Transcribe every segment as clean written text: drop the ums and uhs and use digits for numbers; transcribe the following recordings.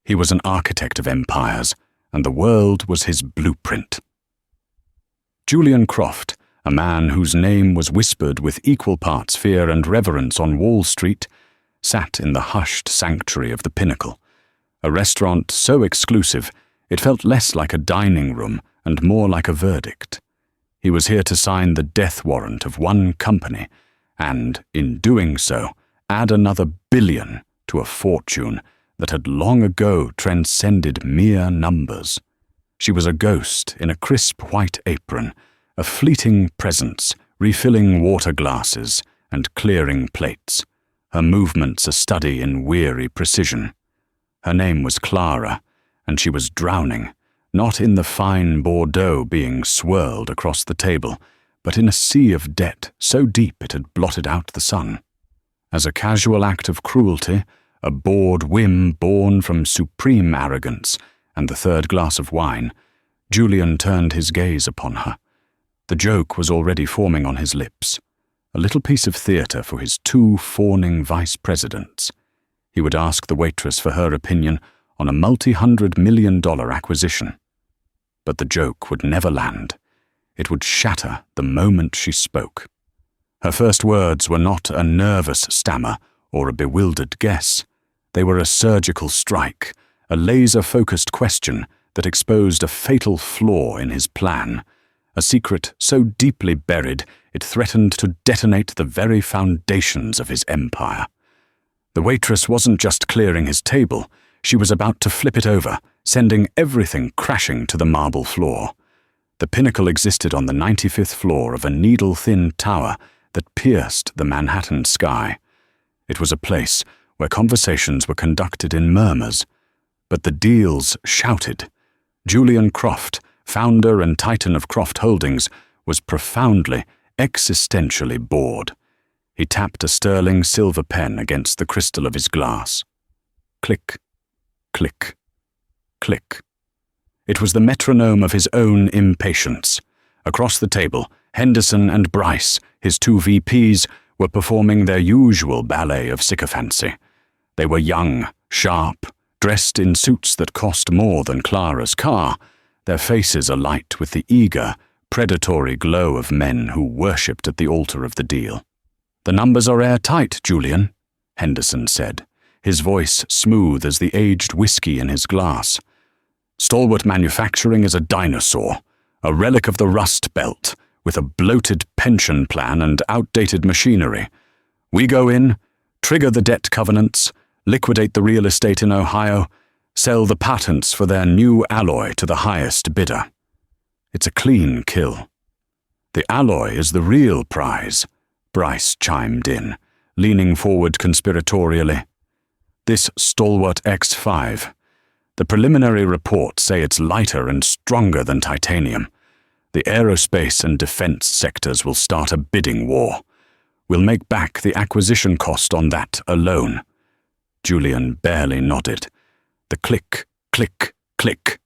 He was an architect of empires, and the world was his blueprint. Julian Croft, a man whose name was whispered with equal parts fear and reverence on Wall Street, sat in the hushed sanctuary of the Pinnacle, a restaurant so exclusive it felt less like a dining room and more like a verdict. He was here to sign the death warrant of one company and, in doing so, add another billion to a fortune that had long ago transcended mere numbers. She was a ghost in a crisp white apron, a fleeting presence, refilling water glasses and clearing plates, her movements a study in weary precision. Her name was Clara, and she was drowning, not in the fine Bordeaux being swirled across the table, but in a sea of debt so deep it had blotted out the sun. As a casual act of cruelty, a bored whim born from supreme arrogance, and the third glass of wine, Julian turned his gaze upon her. The joke was already forming on his lips, a little piece of theatre for his two fawning vice-presidents. He would ask the waitress for her opinion on a multi-hundred-million-dollar acquisition. But the joke would never land. It would shatter the moment she spoke. Her first words were not a nervous stammer or a bewildered guess. They were a surgical strike, a laser-focused question that exposed a fatal flaw in his plan, a secret so deeply buried it threatened to detonate the very foundations of his empire. The waitress wasn't just clearing his table, she was about to flip it over, sending everything crashing to the marble floor. The Pinnacle existed on the 95th floor of a needle-thin tower that pierced the Manhattan sky. It was a place where conversations were conducted in murmurs, but the deals shouted. Julian Croft, founder and titan of Croft Holdings, was profoundly, existentially bored. He tapped a sterling silver pen against the crystal of his glass. Click, click, click. It was the metronome of his own impatience. Across the table, Henderson and Bryce, his two VPs, were performing their usual ballet of sycophancy. They were young, sharp, dressed in suits that cost more than Clara's car, their faces alight with the eager, predatory glow of men who worshipped at the altar of the deal. "The numbers are airtight, Julian," Henderson said, his voice smooth as the aged whiskey in his glass. "Stalwart Manufacturing is a dinosaur, a relic of the Rust Belt, with a bloated pension plan and outdated machinery. We go in, trigger the debt covenants, liquidate the real estate in Ohio, sell the patents for their new alloy to the highest bidder. It's a clean kill. The alloy is the real prize," Bryce chimed in, leaning forward conspiratorially. "This Stalwart X5. The preliminary reports say it's lighter and stronger than titanium. The aerospace and defense sectors will start a bidding war. We'll make back the acquisition cost on that alone." Julian barely nodded. The click, click, click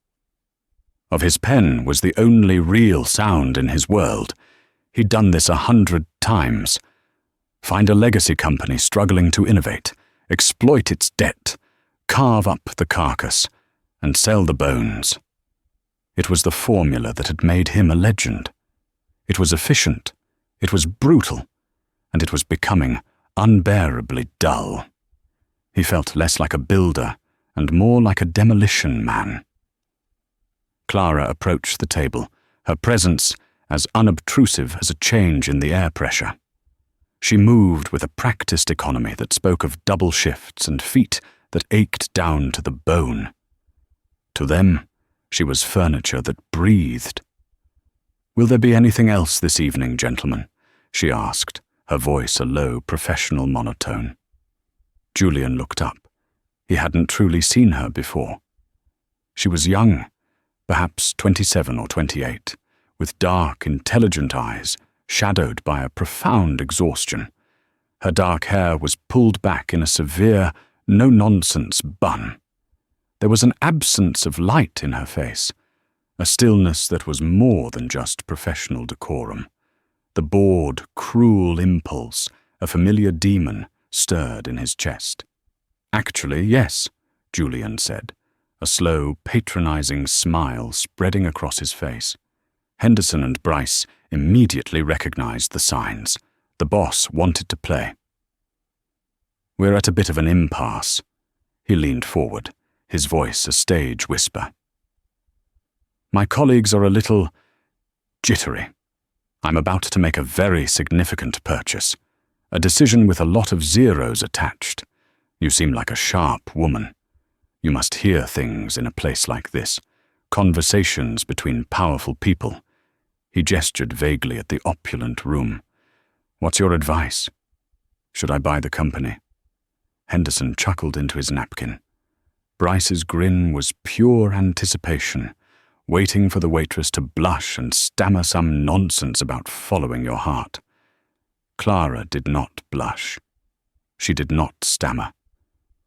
of his pen was the only real sound in his world. He'd done this 100 times. Find a legacy company struggling to innovate, exploit its debt, carve up the carcass, and sell the bones. It was the formula that had made him a legend. It was efficient, it was brutal, and it was becoming unbearably dull. He felt less like a builder and more like a demolition man. Clara approached the table, her presence as unobtrusive as a change in the air pressure. She moved with a practiced economy that spoke of double shifts and feet that ached down to the bone. To them, she was furniture that breathed. "Will there be anything else this evening, gentlemen?" she asked, her voice a low, professional monotone. Julian looked up. He hadn't truly seen her before. She was young, perhaps 27 or 28, with dark, intelligent eyes, shadowed by a profound exhaustion. Her dark hair was pulled back in a severe, no-nonsense bun. There was an absence of light in her face, a stillness that was more than just professional decorum. The bored, cruel impulse, a familiar demon, stirred in his chest. "Actually, yes," Julian said. a slow, patronizing smile spreading across his face. Henderson and Bryce immediately recognized the signs. The boss wanted to play. "We're at a bit of an impasse." He leaned forward, his voice a stage whisper. "My colleagues are a little jittery. I'm about to make a very significant purchase, a decision with a lot of zeros attached. You seem like a sharp woman. You must hear things in a place like this, conversations between powerful people." He gestured vaguely at the opulent room. "What's your advice? Should I buy the company?" Henderson chuckled into his napkin. Bryce's grin was pure anticipation, waiting for the waitress to blush and stammer some nonsense about following your heart. Clara did not blush. She did not stammer.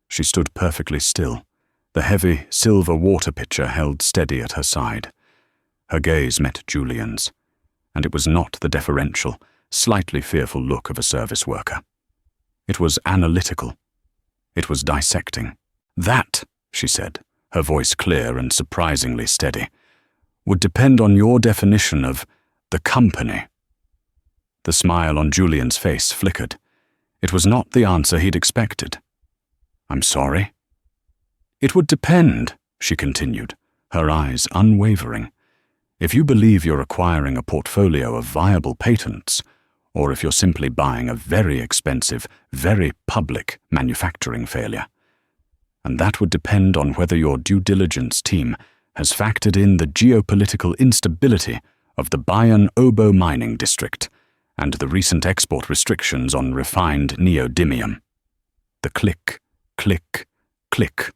She stood perfectly still, the heavy silver water pitcher held steady at her side. Her gaze met Julian's, and it was not the deferential, slightly fearful look of a service worker. It was analytical. It was dissecting. "That," she said, her voice clear and surprisingly steady, "would depend on your definition of the company." The smile on Julian's face flickered. It was not the answer he'd expected. "I'm sorry?" "It would depend," she continued, her eyes unwavering. "If you believe you're acquiring a portfolio of viable patents, or if you're simply buying a very expensive, very public manufacturing failure. And that would depend on whether your due diligence team has factored in the geopolitical instability of the Bayan-Obo mining district and the recent export restrictions on refined neodymium." The click, click, click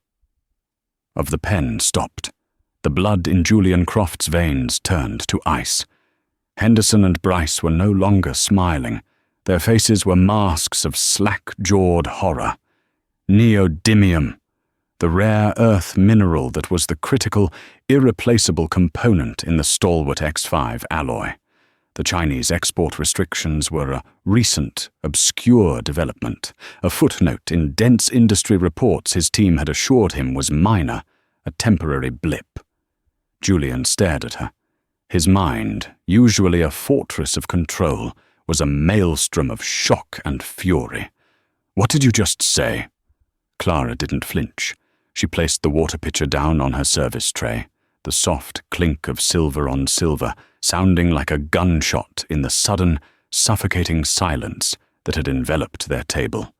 of the pen stopped. The blood in Julian Croft's veins turned to ice. Henderson and Bryce were no longer smiling. Their faces were masks of slack-jawed horror. Neodymium, the rare earth mineral that was the critical, irreplaceable component in the Stalwart X5 alloy. The Chinese export restrictions were a recent, obscure development, a footnote in dense industry reports his team had assured him was minor, a temporary blip. Julian stared at her. His mind, usually a fortress of control, was a maelstrom of shock and fury. "What did you just say?" Clara didn't flinch. She placed the water pitcher down on her service tray, the soft clink of silver on silver sounding like a gunshot in the sudden, suffocating silence that had enveloped their table.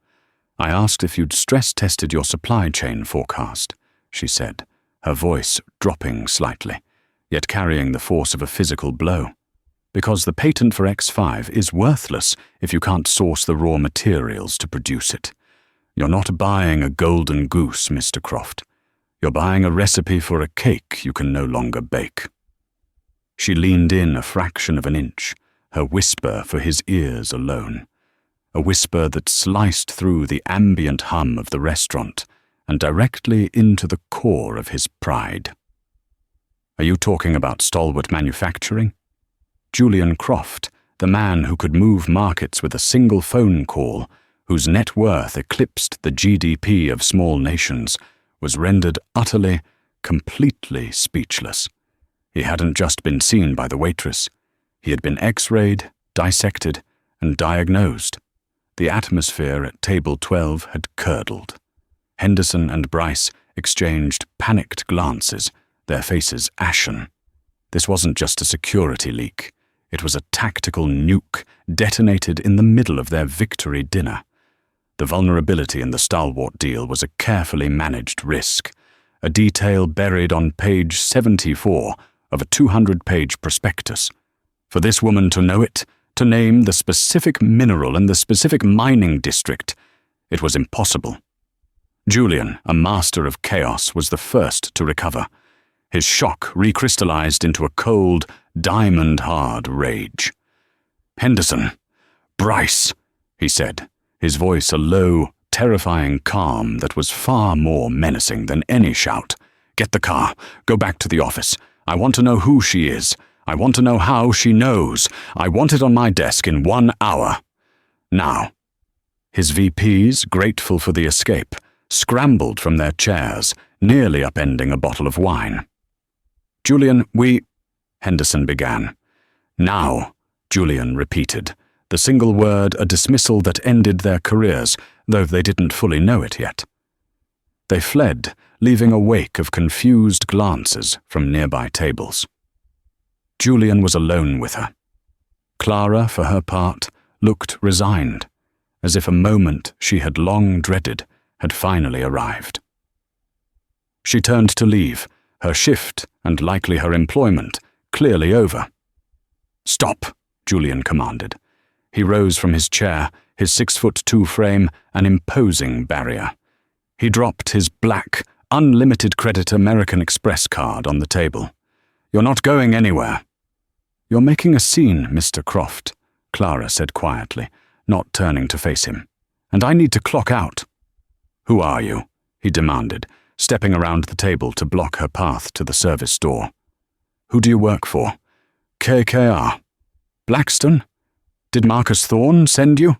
"I asked if you'd stress-tested your supply chain forecast," she said, her voice dropping slightly, yet carrying the force of a physical blow. "Because the patent for X5 is worthless if you can't source the raw materials to produce it. You're not buying a golden goose, Mr. Croft. You're buying a recipe for a cake you can no longer bake." She leaned in a fraction of an inch, her whisper for his ears alone. A whisper that sliced through the ambient hum of the restaurant and directly into the core of his pride. "Are you talking about Stalwart Manufacturing?" Julian Croft, the man who could move markets with a single phone call, whose net worth eclipsed the GDP of small nations, was rendered utterly, completely speechless. He hadn't just been seen by the waitress. He had been X-rayed, dissected, and diagnosed. The atmosphere at table 12 had curdled. Henderson and Bryce exchanged panicked glances, their faces ashen. This wasn't just a security leak. It was a tactical nuke detonated in the middle of their victory dinner. The vulnerability in the Stalwart deal was a carefully managed risk, a detail buried on page 74 of a 200-page prospectus. For this woman to know it, to name the specific mineral in the specific mining district, it was impossible. Julian, a master of chaos, was the first to recover. His shock recrystallized into a cold, diamond-hard rage. "Henderson, Bryce," he said, his voice a low, terrifying calm that was far more menacing than any shout. "Get the car. Go back to the office. I want to know who she is. I want to know how she knows. I want it on my desk in 1 hour. Now." His VPs, grateful for the escape, scrambled from their chairs, nearly upending a bottle of wine. "Julian, Henderson began. "Now," Julian repeated, the single word a dismissal that ended their careers, though they didn't fully know it yet. They fled, leaving a wake of confused glances from nearby tables. Julian was alone with her. Clara, for her part, looked resigned, as if a moment she had long dreaded had finally arrived. She turned to leave, her shift, and likely her employment, clearly over. "Stop," Julian commanded. He rose from his chair, his 6'2" frame an imposing barrier. He dropped his black, unlimited credit American Express card on the table. "You're not going anywhere." "You're making a scene, Mr. Croft," Clara said quietly, not turning to face him. "And I need to clock out." "Who are you?" he demanded, stepping around the table to block her path to the service door. "Who do you work for?" "KKR. Blackstone? Did Marcus Thorne send you?"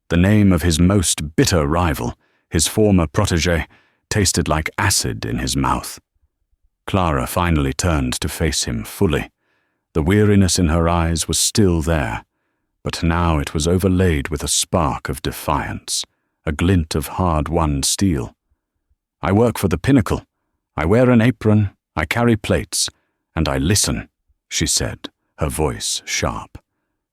The name of his most bitter rival, his former protégé, tasted like acid in his mouth. Clara finally turned to face him fully. The weariness in her eyes was still there, but now it was overlaid with a spark of defiance, a glint of hard-won steel. "I work for the Pinnacle. I wear an apron, I carry plates, and I listen," she said, her voice sharp.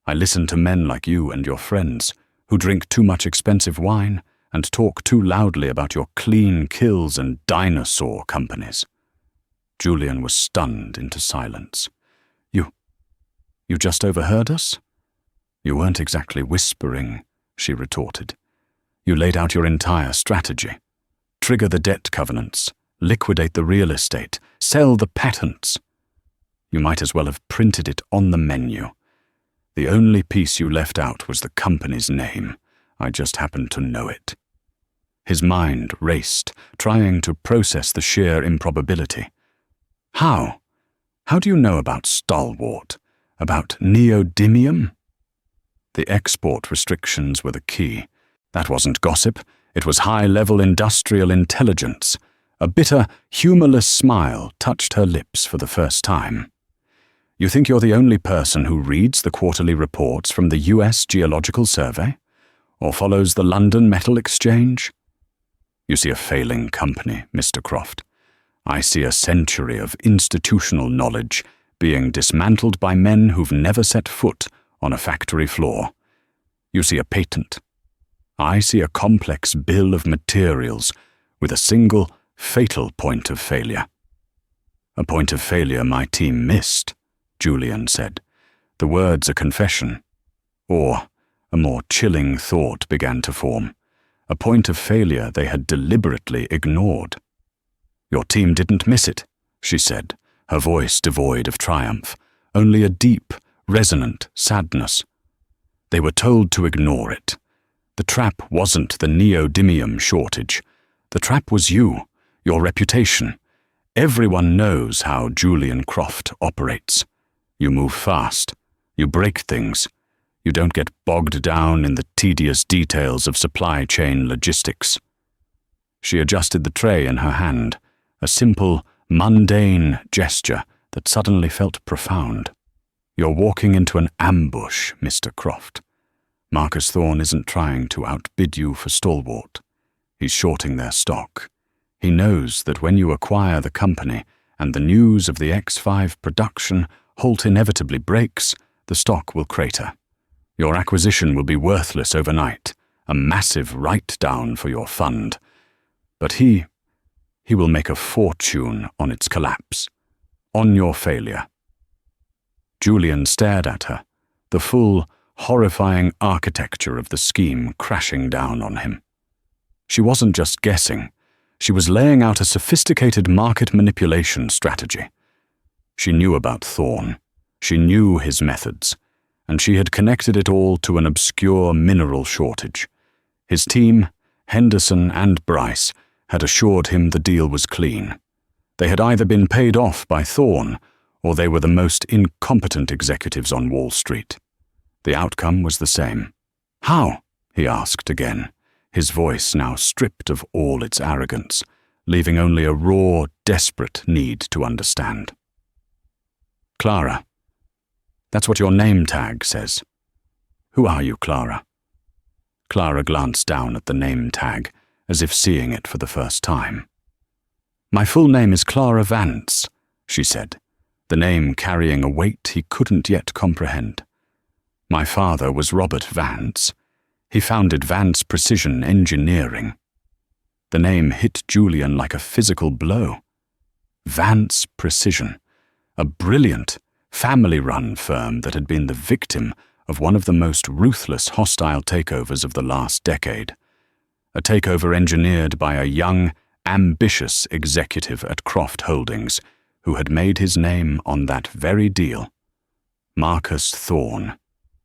"I listen to men like you and your friends, who drink too much expensive wine and talk too loudly about your clean kills and dinosaur companies." Julian was stunned into silence. You just overheard us?" "You weren't exactly whispering," she retorted. "You laid out your entire strategy. Trigger the debt covenants, liquidate the real estate, sell the patents. You might as well have printed it on the menu. The only piece you left out was the company's name. I just happened to know it." His mind raced, trying to process the sheer improbability. "How? How do you know about Stalwart? About neodymium?" The export restrictions were the key. That wasn't gossip. It was high-level industrial intelligence. A bitter, humorless smile touched her lips for the first time. "You think you're the only person who reads the quarterly reports from the U.S. Geological Survey? Or follows the London Metal Exchange? You see a failing company, Mr. Croft. I see a century of institutional knowledge being dismantled by men who've never set foot on a factory floor. You see a patent. I see a complex bill of materials with a single, fatal point of failure." "A point of failure my team missed," Julian said. The words a confession. Or, a more chilling thought began to form. A point of failure they had deliberately ignored. "Your team didn't miss it," she said, her voice devoid of triumph, only a deep, resonant sadness. "They were told to ignore it. The trap wasn't the neodymium shortage. The trap was you, your reputation. Everyone knows how Julian Croft operates. You move fast. You break things. You don't get bogged down in the tedious details of supply chain logistics." She adjusted the tray in her hand, a simple, mundane gesture that suddenly felt profound. "You're walking into an ambush, Mr. Croft. Marcus Thorne isn't trying to outbid you for Stalwart. He's shorting their stock. He knows that when you acquire the company and the news of the X5 production halt inevitably breaks, the stock will crater. Your acquisition will be worthless overnight, a massive write-down for your fund. But he will make a fortune on its collapse, on your failure." Julian stared at her, the full, horrifying architecture of the scheme crashing down on him. She wasn't just guessing. She was laying out a sophisticated market manipulation strategy. She knew about Thorne. She knew his methods, and she had connected it all to an obscure mineral shortage. His team, Henderson and Bryce, had assured him the deal was clean. They had either been paid off by Thorne, or they were the most incompetent executives on Wall Street. The outcome was the same. "How?" he asked again, his voice now stripped of all its arrogance. leaving only a raw, desperate need to understand. Clara. That's what your name tag says. Who are you, Clara? Clara glanced down at the name tag, as if seeing it for the first time. My full name is Clara Vance, she said, the name carrying a weight he couldn't yet comprehend. My father was Robert Vance. He founded Vance Precision Engineering. The name hit Julian like a physical blow. Vance Precision, a brilliant, family-run firm that had been the victim of one of the most ruthless hostile takeovers of the last decade. A takeover engineered by a young, ambitious executive at Croft Holdings who had made his name on that very deal. Marcus Thorne.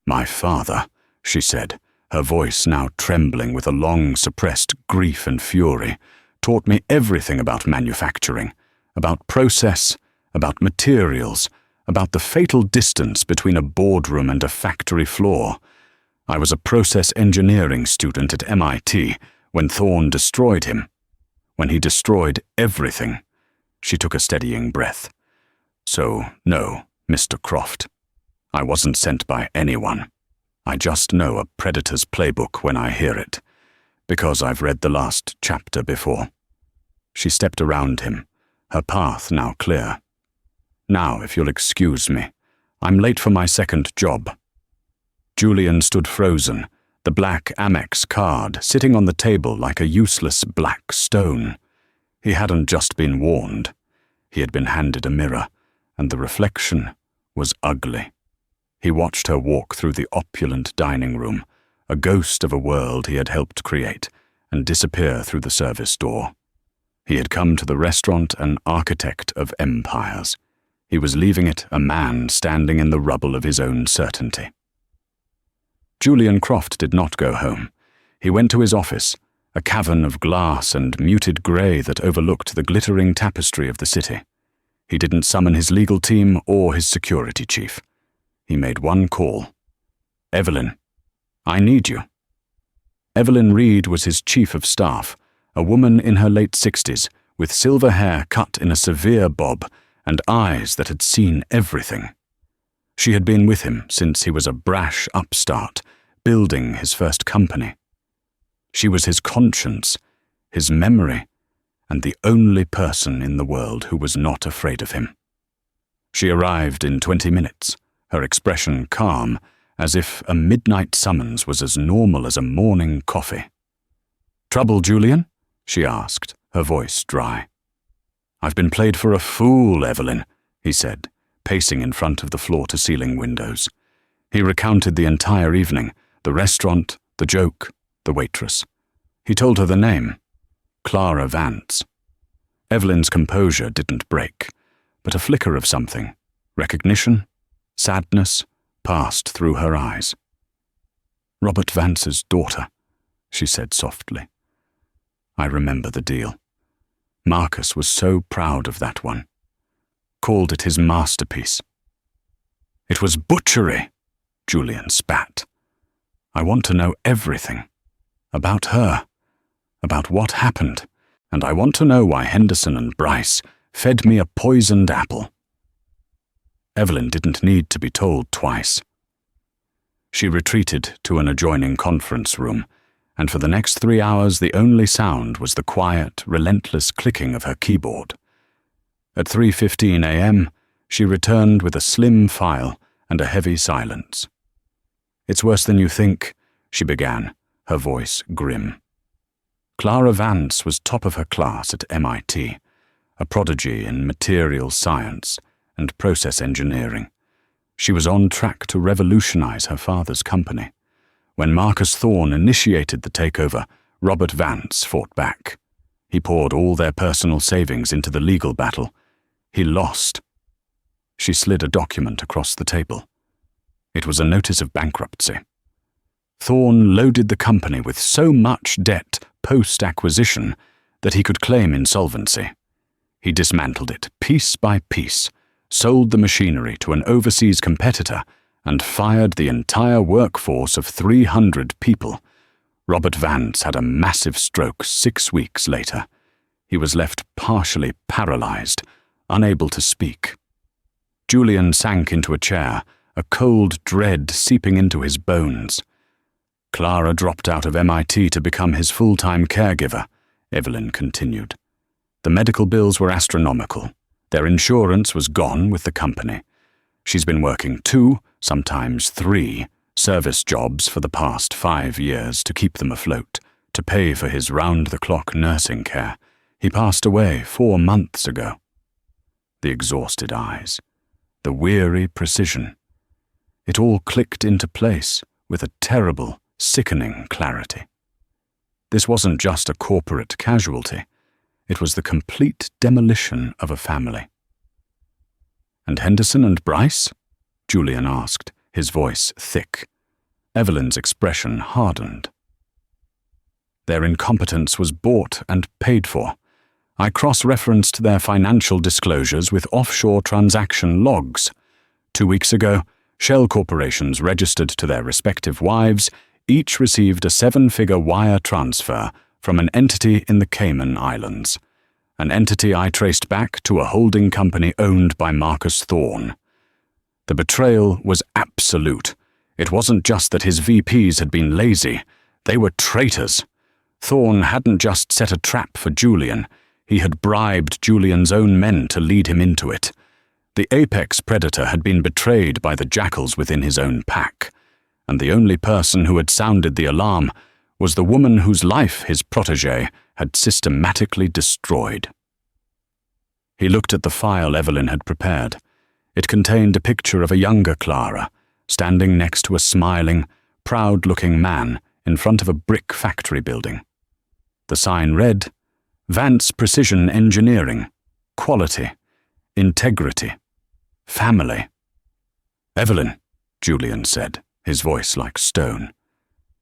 My father, she said, her voice now trembling with a long-suppressed grief and fury, taught me everything about manufacturing, about process, about materials, about the fatal distance between a boardroom and a factory floor. I was a process engineering student at MIT when Thorne destroyed him. When he destroyed everything. She took a steadying breath. So, no, Mr. Croft. I wasn't sent by anyone. I just know a predator's playbook when I hear it, because I've read the last chapter before. She stepped around him, her path now clear. Now, if you'll excuse me, I'm late for my second job. Julian stood frozen, the black Amex card sitting on the table like a useless black stone. He hadn't just been warned. He had been handed a mirror, and the reflection was ugly. He watched her walk through the opulent dining room, a ghost of a world he had helped create, and disappear through the service door. He had come to the restaurant an architect of empires. He was leaving it a man standing in the rubble of his own certainty. Julian Croft did not go home. He went to his office, a cavern of glass and muted grey that overlooked the glittering tapestry of the city. He didn't summon his legal team or his security chief. He made one call. Evelyn, I need you. Evelyn Reed was his chief of staff, a woman in her late 60s, with silver hair cut in a severe bob and eyes that had seen everything. She had been with him since he was a brash upstart, building his first company. She was his conscience, his memory, and the only person in the world who was not afraid of him. She arrived in 20 minutes, her expression calm, as if a midnight summons was as normal as a morning coffee. Trouble, Julian? She asked, her voice dry. I've been played for a fool, Evelyn, he said, pacing in front of the floor-to-ceiling windows. He recounted the entire evening, the restaurant, the joke, the waitress. He told her the name, Clara Vance. Evelyn's composure didn't break, but a flicker of something, recognition, sadness, passed through her eyes. Robert Vance's daughter, she said softly. I remember the deal. Marcus was so proud of that one. Called it his masterpiece. It was butchery, Julian spat. I want to know everything. About her. About what happened. And I want to know why Henderson and Bryce fed me a poisoned apple. Evelyn didn't need to be told twice. She retreated to an adjoining conference room, and for the next 3 hours the only sound was the quiet, relentless clicking of her keyboard. At 3:15 a.m., she returned with a slim file and a heavy silence. It's worse than you think, she began, her voice grim. Clara Vance was top of her class at MIT, a prodigy in material science and process engineering. She was on track to revolutionize her father's company. When Marcus Thorne initiated the takeover, Robert Vance fought back. He poured all their personal savings into the legal battle. He lost. She slid a document across the table. It was a notice of bankruptcy. Thorne loaded the company with so much debt post-acquisition that he could claim insolvency. He dismantled it piece by piece, sold the machinery to an overseas competitor, and fired the entire workforce of 300 people. Robert Vance had a massive stroke 6 weeks later. He was left partially paralyzed, unable to speak. Julian sank into a chair, a cold dread seeping into his bones. Clara dropped out of MIT to become his full-time caregiver, Evelyn continued. The medical bills were astronomical. Their insurance was gone with the company. She's been working 2, sometimes 3, service jobs for the past 5 years to keep them afloat, to pay for his round-the-clock nursing care. He passed away 4 months ago. The exhausted eyes, the weary precision. It all clicked into place with a terrible, sickening clarity. This wasn't just a corporate casualty. It was the complete demolition of a family. "And Henderson and Bryce?" Julian asked, his voice thick. Evelyn's expression hardened. "Their incompetence was bought and paid for. I cross-referenced their financial disclosures with offshore transaction logs. 2 weeks ago, shell corporations registered to their respective wives each received a 7-figure wire transfer from an entity in the Cayman Islands, an entity I traced back to a holding company owned by Marcus Thorne. The betrayal was absolute. It wasn't just that his VPs had been lazy. They were traitors. Thorne hadn't just set a trap for Julian. He had bribed Julian's own men to lead him into it. The apex predator had been betrayed by the jackals within his own pack, and the only person who had sounded the alarm was the woman whose life his protégé had systematically destroyed. He looked at the file Evelyn had prepared. It contained a picture of a younger Clara, standing next to a smiling, proud-looking man in front of a brick factory building. The sign read, "Vance Precision Engineering, Quality, Integrity, Family." "Evelyn," Julian said, his voice like stone,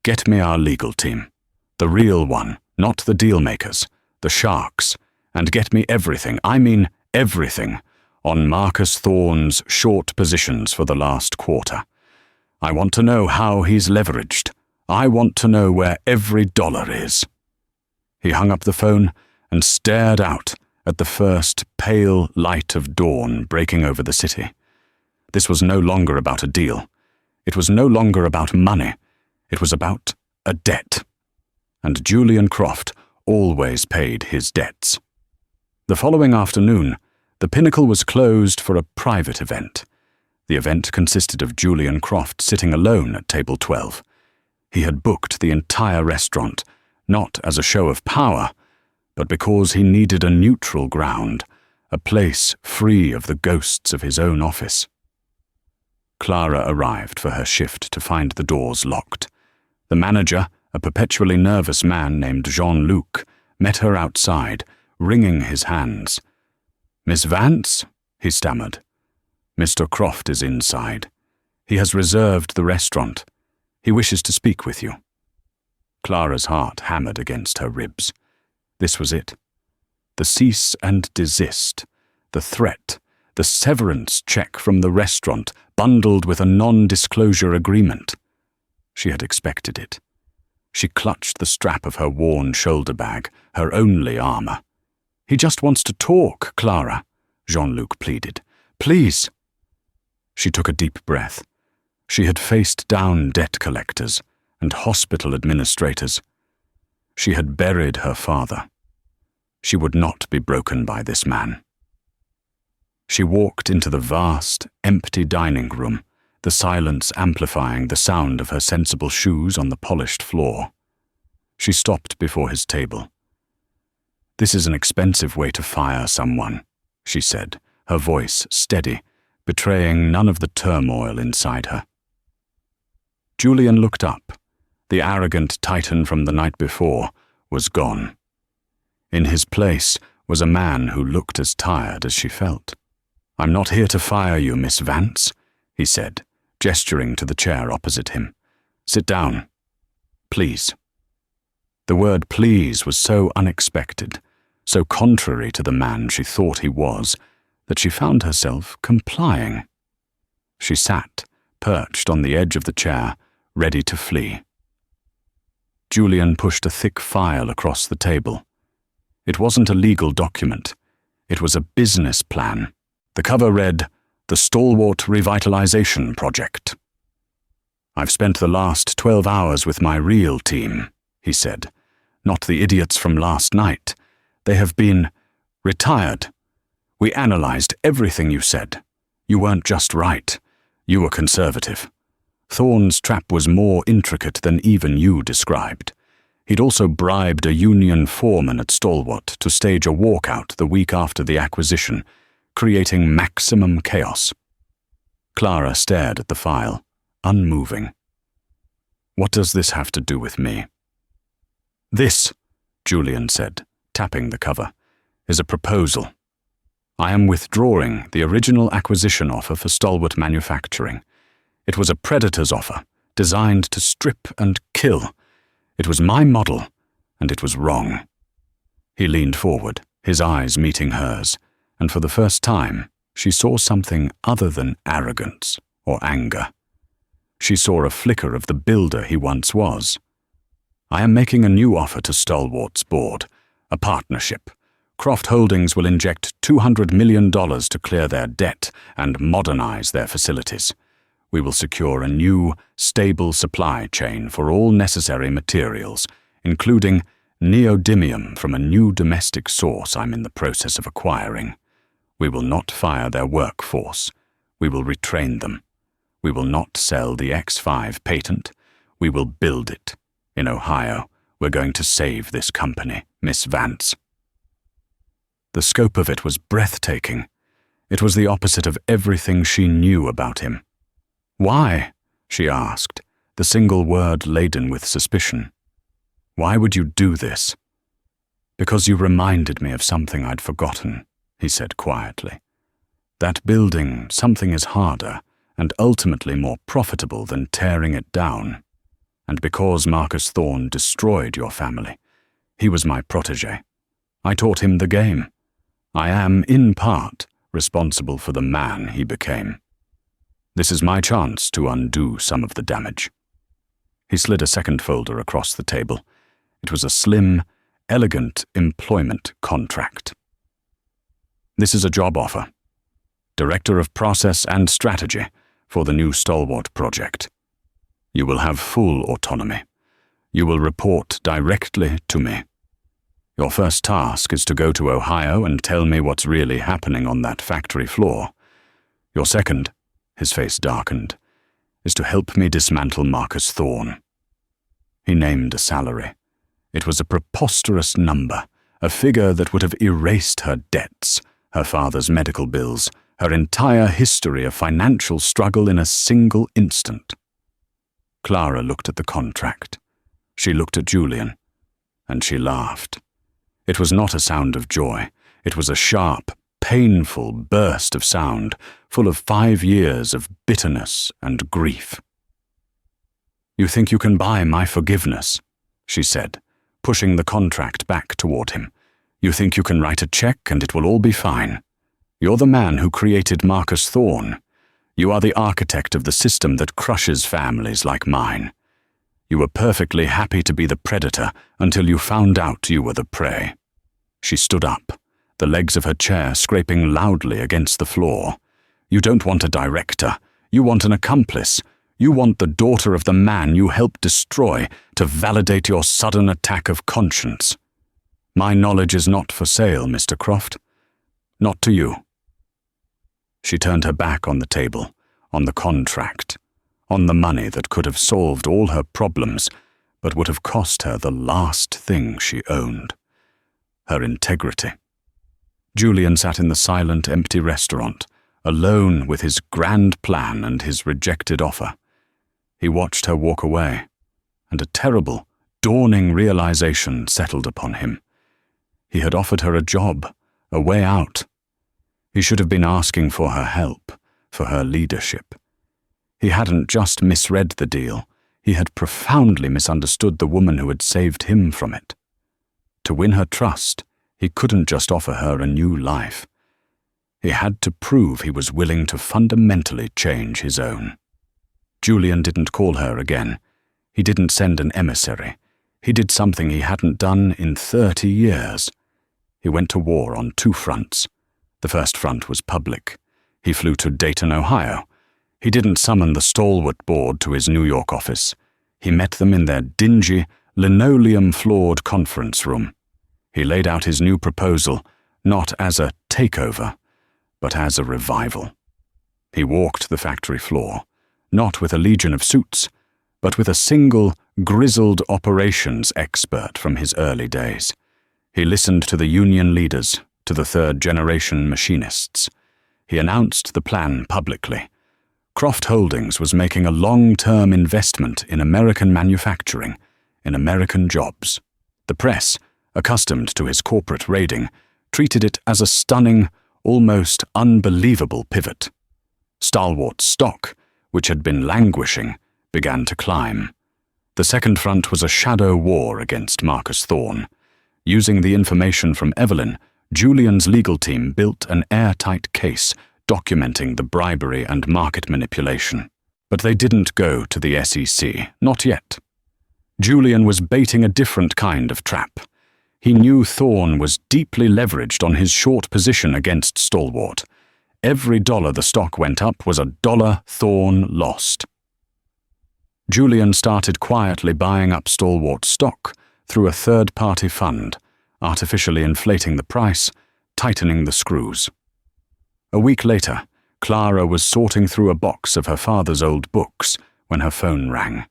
"get me our legal team. The real one, not the deal-makers, the sharks, and get me everything, I mean everything, on Marcus Thorne's short positions for the last quarter. I want to know how he's leveraged. I want to know where every dollar is." He hung up the phone and stared out at the first pale light of dawn breaking over the city. This was no longer about a deal. It was no longer about money. It was about a debt. And Julian Croft always paid his debts. The following afternoon, the Pinnacle was closed for a private event. The event consisted of Julian Croft sitting alone at table 12. He had booked the entire restaurant, not as a show of power, but because he needed a neutral ground, a place free of the ghosts of his own office. Clara arrived for her shift to find the doors locked. The manager, a perpetually nervous man named Jean-Luc, met her outside, wringing his hands. "Miss Vance?" he stammered. "Mr. Croft is inside. He has reserved the restaurant. He wishes to speak with you." Clara's heart hammered against her ribs. This was it. The cease and desist, the threat, the severance check from the restaurant bundled with a non-disclosure agreement. She had expected it. She clutched the strap of her worn shoulder bag, her only armor. "He just wants to talk, Clara," Jean-Luc pleaded. "Please." She took a deep breath. She had faced down debt collectors and hospital administrators. She had buried her father. She would not be broken by this man. She walked into the vast, empty dining room, the silence amplifying the sound of her sensible shoes on the polished floor. She stopped before his table. "This is an expensive way to fire someone," she said, her voice steady, betraying none of the turmoil inside her. Julian looked up. The arrogant titan from the night before was gone. In his place was a man who looked as tired as she felt. "I'm not here to fire you, Miss Vance," he said, gesturing to the chair opposite him. "Sit down. Please." The word please was so unexpected, so contrary to the man she thought he was, that she found herself complying. She sat, perched on the edge of the chair, ready to flee. Julian pushed a thick file across the table. It wasn't a legal document. It was a business plan. The cover read, "The Stalwart Revitalization Project." "I've spent the last 12 hours with my real team," he said. "Not the idiots from last night. They have been retired. We analyzed everything you said. You weren't just right. You were conservative. Thorne's trap was more intricate than even you described. He'd also bribed a union foreman at Stalwart to stage a walkout the week after the acquisition, creating maximum chaos." Clara stared at the file, unmoving. "What does this have to do with me?" "This," Julian said, tapping the cover, "is a proposal. I am withdrawing the original acquisition offer for Stalwart Manufacturing. It was a predator's offer, designed to strip and kill. It was my model, and it was wrong." He leaned forward, his eyes meeting hers, and for the first time, she saw something other than arrogance or anger. She saw a flicker of the builder he once was. "I am making a new offer to Stalwart's board, a partnership. Croft Holdings will inject $200 million to clear their debt and modernize their facilities. We will secure a new, stable supply chain for all necessary materials, including neodymium from a new domestic source I'm in the process of acquiring. We will not fire their workforce. We will retrain them. We will not sell the X5 patent. We will build it. In Ohio, we're going to save this company, Miss Vance." The scope of it was breathtaking. It was the opposite of everything she knew about him. "Why?" she asked, the single word laden with suspicion. "Why would you do this?" "Because you reminded me of something I'd forgotten," he said quietly. "That building something is harder and ultimately more profitable than tearing it down. And because Marcus Thorne destroyed your family, he was my protege. I taught him the game. I am, in part, responsible for the man he became. This is my chance to undo some of the damage." He slid a second folder across the table. It was a slim, elegant employment contract. "This is a job offer. Director of Process and Strategy for the new Stalwart project. You will have full autonomy. You will report directly to me. Your first task is to go to Ohio and tell me what's really happening on that factory floor. Your second," his face darkened, "is to help me dismantle Marcus Thorne." He named a salary. It was a preposterous number, a figure that would have erased her debts, her father's medical bills, her entire history of financial struggle in a single instant. Clara looked at the contract. She looked at Julian, and she laughed. It was not a sound of joy. It was a sharp, painful burst of sound, full of 5 years of bitterness and grief. "You think you can buy my forgiveness?" she said, pushing the contract back toward him. "You think you can write a check and it will all be fine? You're the man who created Marcus Thorne. You are the architect of the system that crushes families like mine. You were perfectly happy to be the predator until you found out you were the prey." She stood up, the legs of her chair scraping loudly against the floor. "You don't want a director. You want an accomplice. You want the daughter of the man you helped destroy to validate your sudden attack of conscience. My knowledge is not for sale, Mr. Croft. Not to you." She turned her back on the table, on the contract, on the money that could have solved all her problems, but would have cost her the last thing she owned: her integrity. Julian sat in the silent, empty restaurant, alone with his grand plan and his rejected offer. He watched her walk away, and a terrible, dawning realization settled upon him. He had offered her a job, a way out. He should have been asking for her help, for her leadership. He hadn't just misread the deal, he had profoundly misunderstood the woman who had saved him from it. To win her trust, he couldn't just offer her a new life. He had to prove he was willing to fundamentally change his own. Julian didn't call her again. He didn't send an emissary. He did something he hadn't done in 30 years. He went to war on 2 fronts. The first front was public. He flew to Dayton, Ohio. He didn't summon the Stalwart board to his New York office. He met them in their dingy, linoleum-floored conference room. He laid out his new proposal, not as a takeover, but as a revival. He walked the factory floor, not with a legion of suits, but with a single, grizzled operations expert from his early days. He listened to the union leaders, to the third-generation machinists. He announced the plan publicly. Croft Holdings was making a long-term investment in American manufacturing, in American jobs. The press, accustomed to his corporate raiding, treated it as a stunning, almost unbelievable pivot. Stalwart's stock, which had been languishing, began to climb. The second front was a shadow war against Marcus Thorne. Using the information from Evelyn, Julian's legal team built an airtight case documenting the bribery and market manipulation. But they didn't go to the SEC, not yet. Julian was baiting a different kind of trap. He knew Thorne was deeply leveraged on his short position against Stalwart. Every dollar the stock went up was a dollar Thorne lost. Julian started quietly buying up Stalwart's stock through a third-party fund, artificially inflating the price, tightening the screws. A week later, Clara was sorting through a box of her father's old books when her phone rang.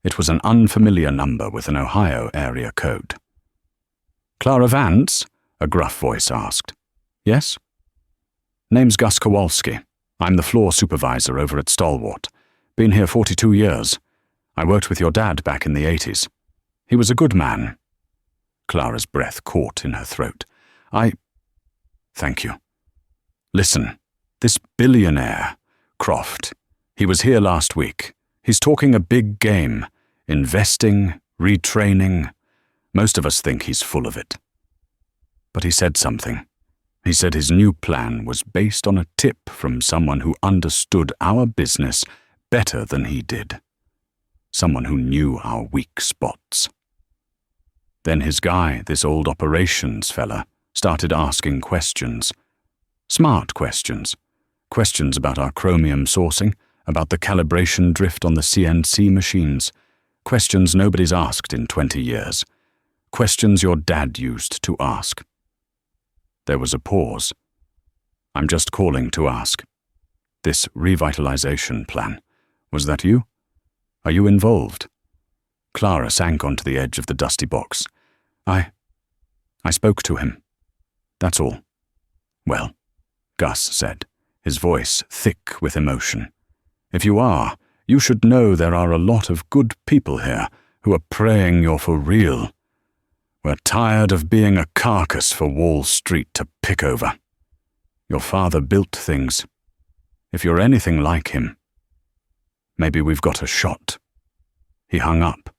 It was an unfamiliar number with an Ohio area code. "Clara Vance?" a gruff voice asked. "Yes?" "Name's Gus Kowalski. I'm the floor supervisor over at Stalwart. Been here 42 years. I worked with your dad back in the 80s. He was a good man." Clara's breath caught in her throat. Thank you. Listen, this billionaire, Croft, he was here last week. He's talking a big game, investing, retraining. Most of us think he's full of it. But he said something. He said his new plan was based on a tip from someone who understood our business better than he did. Someone who knew our weak spots. Then his guy, this old operations fella, started asking questions. Smart questions. Questions about our chromium sourcing, about the calibration drift on the CNC machines. Questions nobody's asked in 20 years. Questions your dad used to ask. There was a pause. "I'm just calling to ask. This revitalization plan, was that you? Are you involved?" Clara sank onto the edge of the dusty box. I spoke to him. That's all." "Well," Gus said, his voice thick with emotion, "if you are, you should know there are a lot of good people here who are praying you're for real. We're tired of being a carcass for Wall Street to pick over. Your father built things. If you're anything like him, maybe we've got a shot." He hung up.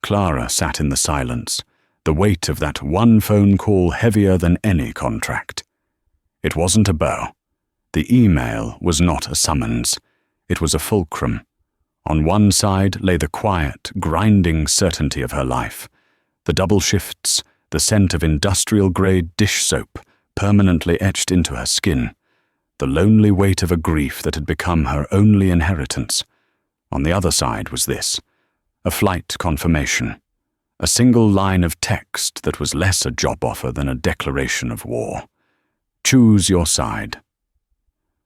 Clara sat in the silence, the weight of that one phone call heavier than any contract. It wasn't a bow. The email was not a summons. It was a fulcrum. On one side lay the quiet, grinding certainty of her life. The double shifts, the scent of industrial-grade dish soap permanently etched into her skin. The lonely weight of a grief that had become her only inheritance. On the other side was this, a flight confirmation. A single line of text that was less a job offer than a declaration of war. Choose your side.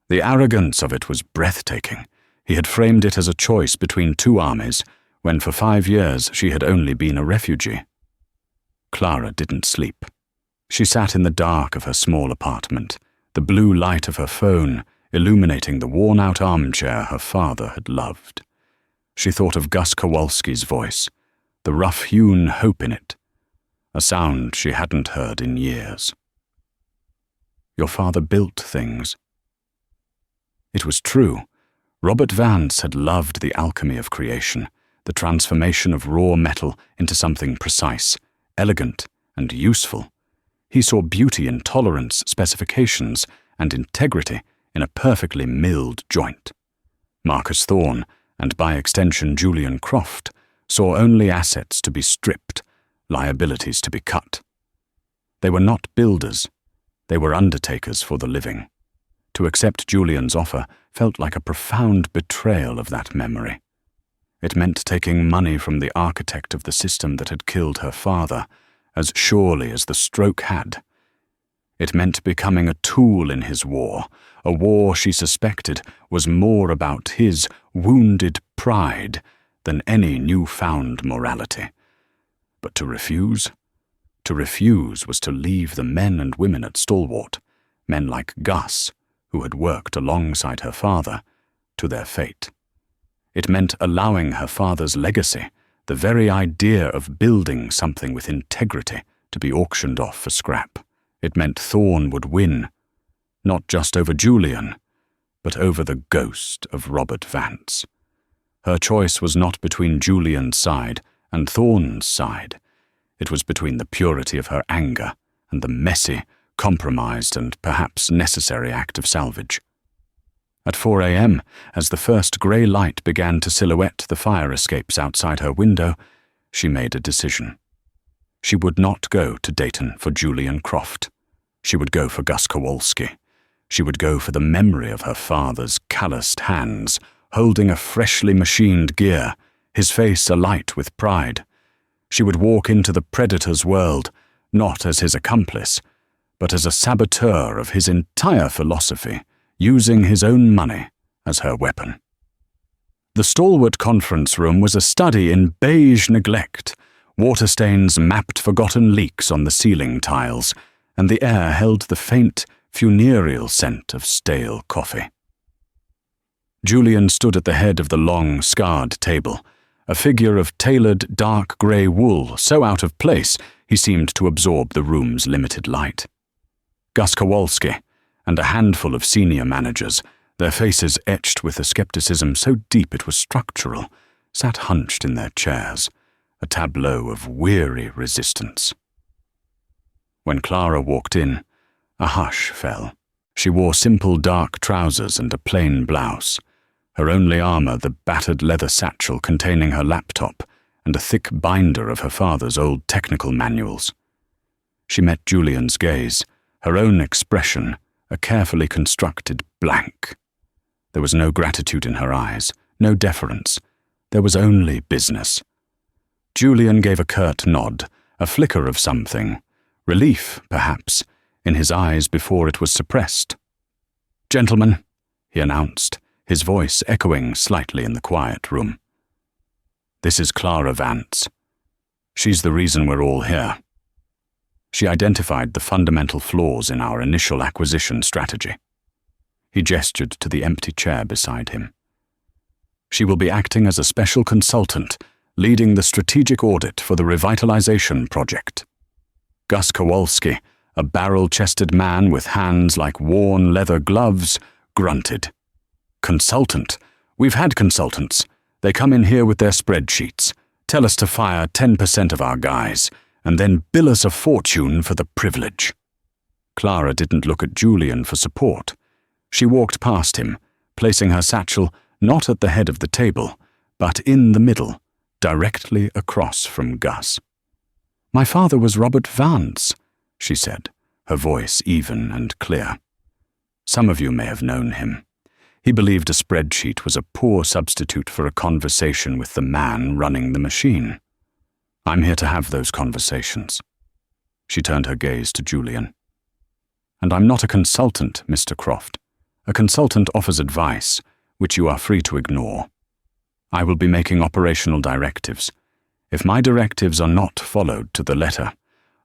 The arrogance of it was breathtaking. He had framed it as a choice between 2 armies, when for 5 years she had only been a refugee. Clara didn't sleep. She sat in the dark of her small apartment, the blue light of her phone illuminating the worn-out armchair her father had loved. She thought of Gus Kowalski's voice, the rough-hewn hope in it, a sound she hadn't heard in years. Your father built things. It was true. Robert Vance had loved the alchemy of creation, the transformation of raw metal into something precise, elegant, and useful. He saw beauty in tolerance, specifications, and integrity in a perfectly milled joint. Marcus Thorne, and by extension Julian Croft, saw only assets to be stripped, liabilities to be cut. They were not builders. They were undertakers for the living. To accept Julian's offer felt like a profound betrayal of that memory. It meant taking money from the architect of the system that had killed her father, as surely as the stroke had. It meant becoming a tool in his war, a war she suspected was more about his wounded pride than any newfound morality. But to refuse was to leave the men and women at Stalwart, men like Gus, who had worked alongside her father, to their fate. It meant allowing her father's legacy, the very idea of building something with integrity, to be auctioned off for scrap. It meant Thorne would win, not just over Julian, but over the ghost of Robert Vance. Her choice was not between Julian's side and Thorne's side. It was between the purity of her anger and the messy, compromised and perhaps necessary act of salvage. At 4 a.m., as the first grey light began to silhouette the fire escapes outside her window, she made a decision. She would not go to Dayton for Julian Croft. She would go for Gus Kowalski. She would go for the memory of her father's calloused hands, holding a freshly machined gear, his face alight with pride. She would walk into the predator's world, not as his accomplice, but as a saboteur of his entire philosophy, using his own money as her weapon. The Stalwart conference room was a study in beige neglect. Water stains mapped forgotten leaks on the ceiling tiles, and the air held the faint, funereal scent of stale coffee. Julian stood at the head of the long, scarred table, a figure of tailored dark grey wool so out of place he seemed to absorb the room's limited light. Gus Kowalski and a handful of senior managers, their faces etched with a skepticism so deep it was structural, sat hunched in their chairs, a tableau of weary resistance. When Clara walked in, a hush fell. She wore simple dark trousers and a plain blouse, her only armour the battered leather satchel containing her laptop and a thick binder of her father's old technical manuals. She met Julian's gaze, her own expression a carefully constructed blank. There was no gratitude in her eyes, no deference. There was only business. Julian gave a curt nod, a flicker of something, relief, perhaps, in his eyes before it was suppressed. "Gentlemen," he announced, his voice echoing slightly in the quiet room. "This is Clara Vance. She's the reason we're all here." She identified the fundamental flaws in our initial acquisition strategy. He gestured to the empty chair beside him. "She will be acting as a special consultant, leading the strategic audit for the revitalization project." Gus Kowalski, a barrel-chested man with hands like worn leather gloves, grunted. "Consultant? We've had consultants. They come in here with their spreadsheets, tell us to fire 10% of our guys, and then bill us a fortune for the privilege." Clara didn't look at Julian for support. She walked past him, placing her satchel not at the head of the table, but in the middle, directly across from Gus. "My father was Robert Vance," she said, her voice even and clear. "Some of you may have known him. He believed a spreadsheet was a poor substitute for a conversation with the man running the machine. I'm here to have those conversations." She turned her gaze to Julian. "And I'm not a consultant, Mr. Croft. A consultant offers advice, which you are free to ignore. I will be making operational directives. If my directives are not followed to the letter,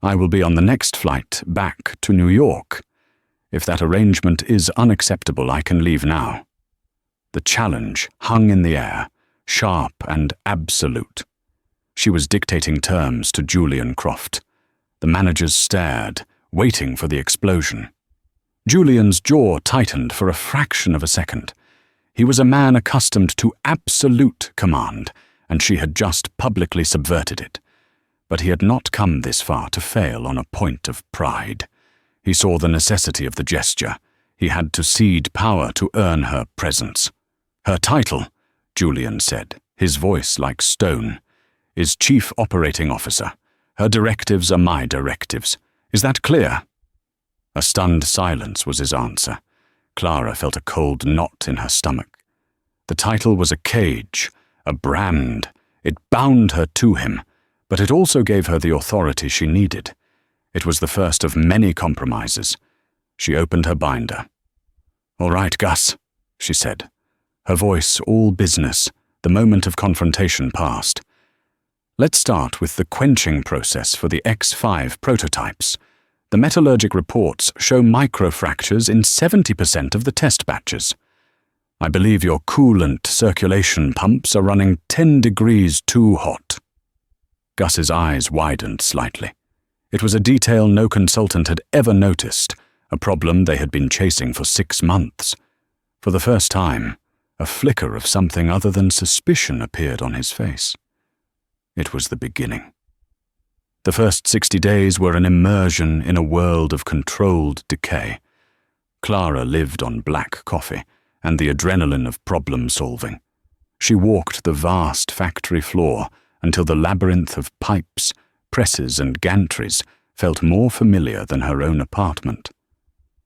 I will be on the next flight back to New York. If that arrangement is unacceptable, I can leave now." The challenge hung in the air, sharp and absolute. She was dictating terms to Julian Croft. The managers stared, waiting for the explosion. Julian's jaw tightened for a fraction of a second. He was a man accustomed to absolute command, and she had just publicly subverted it. But he had not come this far to fail on a point of pride. He saw the necessity of the gesture. He had to cede power to earn her presence. "Her title," Julian said, his voice like stone, "is Chief Operating Officer. Her directives are my directives. Is that clear?" A stunned silence was his answer. Clara felt a cold knot in her stomach. The title was a cage, a brand. It bound her to him, but it also gave her the authority she needed. It was the first of many compromises. She opened her binder. "All right, Gus," she said. Her voice all business, the moment of confrontation past. "Let's start with the quenching process for the X5 prototypes. The metallurgic reports show microfractures in 70% of the test batches. I believe your coolant circulation pumps are running 10 degrees too hot." Gus's eyes widened slightly. It was a detail no consultant had ever noticed, a problem they had been chasing for 6 months. For the first time, a flicker of something other than suspicion appeared on his face. It was the beginning. The first 60 days were an immersion in a world of controlled decay. Clara lived on black coffee and the adrenaline of problem-solving. She walked the vast factory floor until the labyrinth of pipes, presses, and gantries felt more familiar than her own apartment.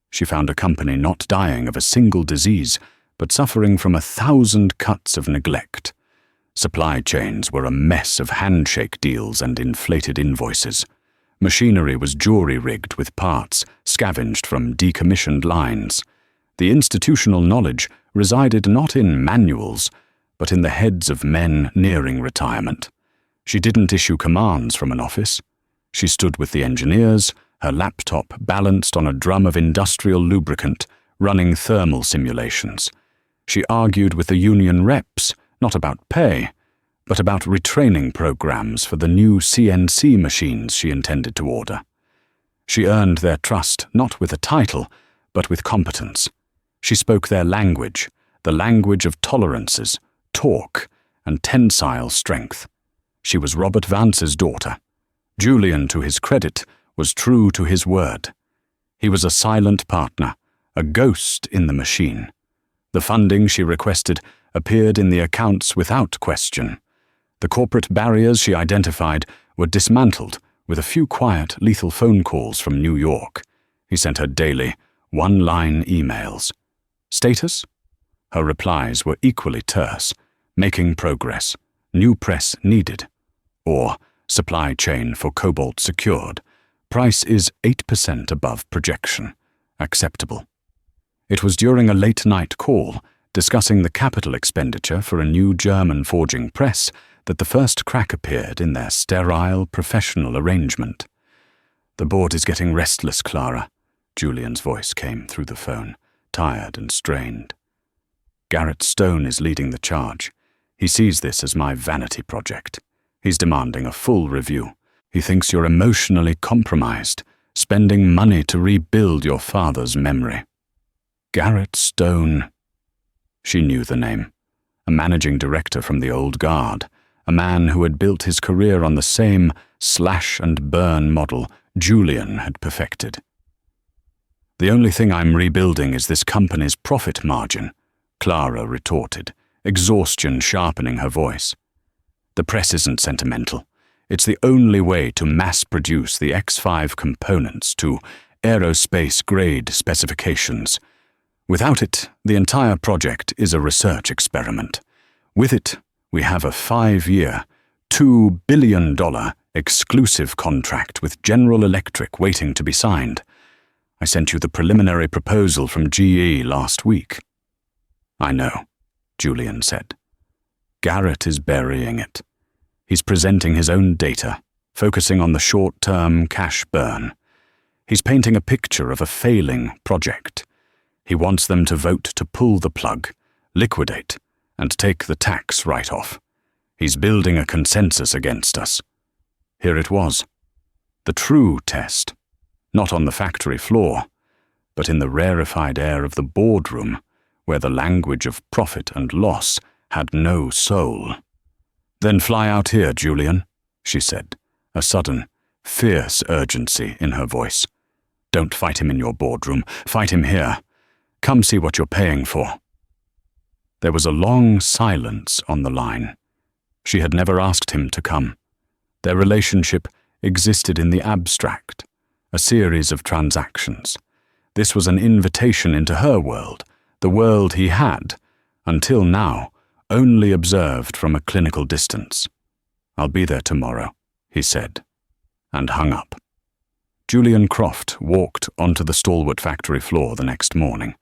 She found a company not dying of a single disease, but suffering from 1,000 cuts of neglect. Supply chains were a mess of handshake deals and inflated invoices. Machinery was jury-rigged with parts scavenged from decommissioned lines. The institutional knowledge resided not in manuals, but in the heads of men nearing retirement. She didn't issue commands from an office. She stood with the engineers, her laptop balanced on a drum of industrial lubricant, running thermal simulations. She argued with the union reps, not about pay, but about retraining programs for the new CNC machines she intended to order. She earned their trust not with a title, but with competence. She spoke their language, the language of tolerances, torque, and tensile strength. She was Robert Vance's daughter. Julian, to his credit, was true to his word. He was a silent partner, a ghost in the machine. The funding she requested appeared in the accounts without question. The corporate barriers she identified were dismantled with a few quiet, lethal phone calls from New York. He sent her daily, one-line emails. Status? Her replies were equally terse. Making progress. New press needed. Or, supply chain for cobalt secured. Price is 8% above projection. Acceptable. It was during a late-night call, discussing the capital expenditure for a new German forging press, that the first crack appeared in their sterile, professional arrangement. "The board is getting restless, Clara," Julian's voice came through the phone, tired and strained. "Garrett Stone is leading the charge. He sees this as my vanity project. He's demanding a full review. He thinks you're emotionally compromised, spending money to rebuild your father's memory." Garrett Stone. She knew the name. A managing director from the old guard, a man who had built his career on the same slash-and-burn model Julian had perfected. "The only thing I'm rebuilding is this company's profit margin," Clara retorted, exhaustion sharpening her voice. "The press isn't sentimental. It's the only way to mass-produce the X5 components to aerospace-grade specifications. Without it, the entire project is a research experiment. With it, we have a 5-year, $2 billion exclusive contract with General Electric waiting to be signed. I sent you the preliminary proposal from GE last week." "I know," Julian said. "Garrett is burying it. He's presenting his own data, focusing on the short-term cash burn. He's painting a picture of a failing project. He wants them to vote to pull the plug, liquidate, and take the tax write-off. He's building a consensus against us." Here it was. The true test. Not on the factory floor, but in the rarefied air of the boardroom, where the language of profit and loss had no soul. "Then fly out here, Julian," she said, a sudden, fierce urgency in her voice. "Don't fight him in your boardroom. Fight him here. Come see what you're paying for." There was a long silence on the line. She had never asked him to come. Their relationship existed in the abstract, a series of transactions. This was an invitation into her world, the world he had, until now, only observed from a clinical distance. "I'll be there tomorrow," he said, and hung up. Julian Croft walked onto the Stalwart factory floor the next morning,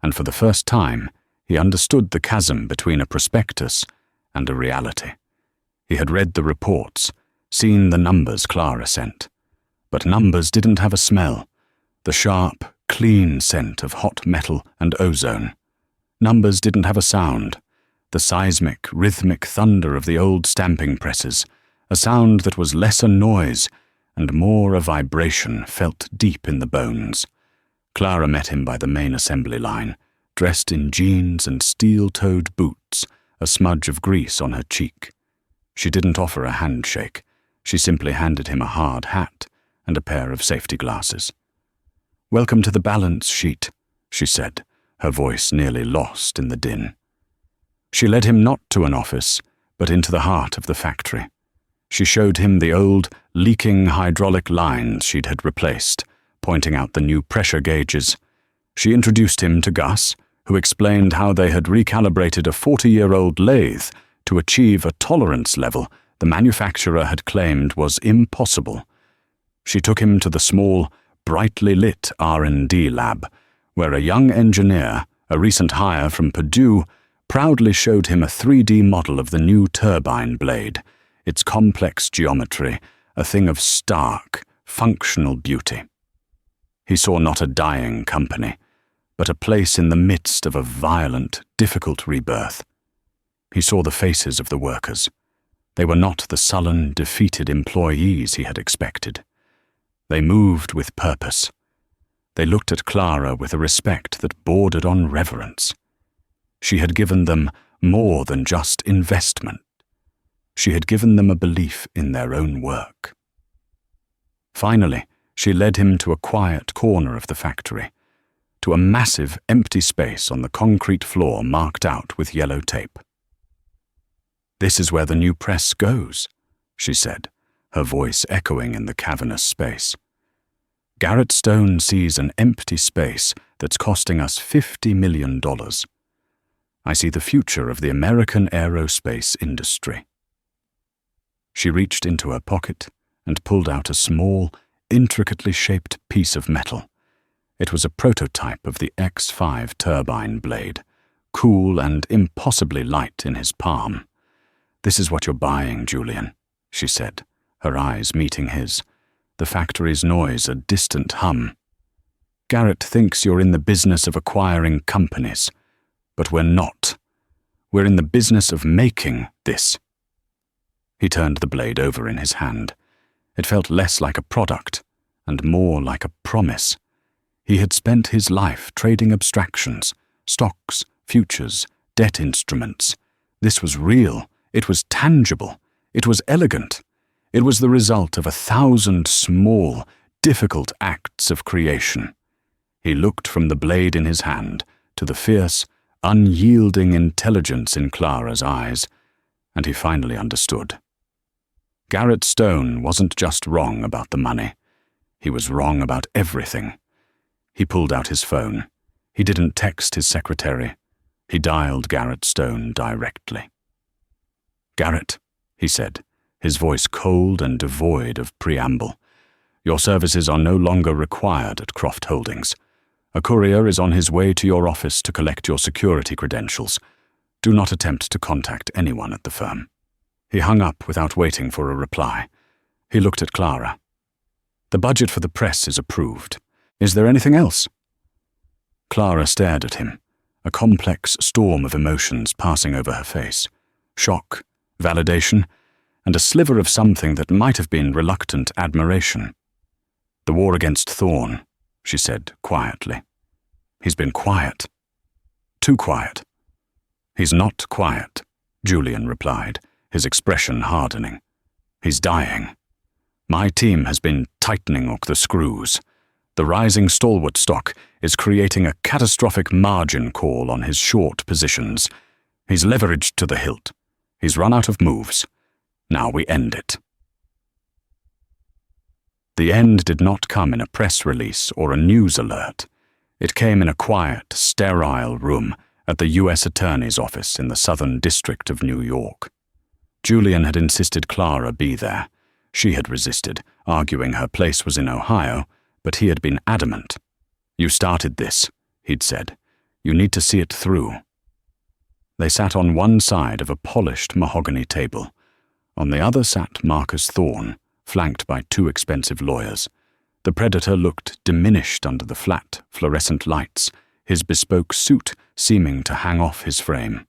and for the first time, he understood the chasm between a prospectus and a reality. He had read the reports, seen the numbers Clara sent. But numbers didn't have a smell, the sharp, clean scent of hot metal and ozone. Numbers didn't have a sound, the seismic, rhythmic thunder of the old stamping presses, a sound that was less a noise and more a vibration felt deep in the bones. Clara met him by the main assembly line, dressed in jeans and steel-toed boots, a smudge of grease on her cheek. She didn't offer a handshake. She simply handed him a hard hat and a pair of safety glasses. "Welcome to the balance sheet," she said, her voice nearly lost in the din. She led him not to an office, but into the heart of the factory. She showed him the old, leaking hydraulic lines she'd had replaced, pointing out the new pressure gauges. She introduced him to Gus, who explained how they had recalibrated a 40-year-old lathe to achieve a tolerance level the manufacturer had claimed was impossible. She took him to the small, brightly lit R&D lab, where a young engineer, a recent hire from Purdue, proudly showed him a 3D model of the new turbine blade, its complex geometry, a thing of stark, functional beauty. He saw not a dying company, but a place in the midst of a violent, difficult rebirth. He saw the faces of the workers. They were not the sullen, defeated employees he had expected. They moved with purpose. They looked at Clara with a respect that bordered on reverence. She had given them more than just investment. She had given them a belief in their own work. Finally, she led him to a quiet corner of the factory, to a massive empty space on the concrete floor marked out with yellow tape. "This is where the new press goes," she said, her voice echoing in the cavernous space. "Garrett Stone sees an empty space that's costing us $50 million. I see the future of the American aerospace industry." She reached into her pocket and pulled out a small, intricately shaped piece of metal. It was a prototype of the X5 turbine blade, cool and impossibly light in his palm. "This is what you're buying, Julian," she said, her eyes meeting his, the factory's noise a distant hum. "Garrett thinks you're in the business of acquiring companies, but we're not. We're in the business of making this." He turned the blade over in his hand. It felt less like a product and more like a promise. He had spent his life trading abstractions, stocks, futures, debt instruments. This was real. It was tangible. It was elegant. It was the result of 1,000 small, difficult acts of creation. He looked from the blade in his hand to the fierce, unyielding intelligence in Clara's eyes, and he finally understood. Garrett Stone wasn't just wrong about the money. He was wrong about everything. He pulled out his phone. He didn't text his secretary. He dialed Garrett Stone directly. "Garrett," he said, his voice cold and devoid of preamble, "your services are no longer required at Croft Holdings. A courier is on his way to your office to collect your security credentials. Do not attempt to contact anyone at the firm." He hung up without waiting for a reply. He looked at Clara. "The budget for the press is approved. Is there anything else?" Clara stared at him, a complex storm of emotions passing over her face. Shock, validation, and a sliver of something that might have been reluctant admiration. "The war against Thorne," she said quietly. "He's been quiet. Too quiet." "He's not quiet," Julian replied, his expression hardening. "He's dying. My team has been tightening up the screws. The rising Stalwart stock is creating a catastrophic margin call on his short positions. He's leveraged to the hilt. He's run out of moves. Now we end it." The end did not come in a press release or a news alert. It came in a quiet, sterile room at the U.S. Attorney's office in the Southern District of New York. Julian had insisted Clara be there. She had resisted, arguing her place was in Ohio, but he had been adamant. "You started this," he'd said. "You need to see it through." They sat on one side of a polished mahogany table. On the other sat Marcus Thorne, flanked by two expensive lawyers. The predator looked diminished under the flat, fluorescent lights, his bespoke suit seeming to hang off his frame.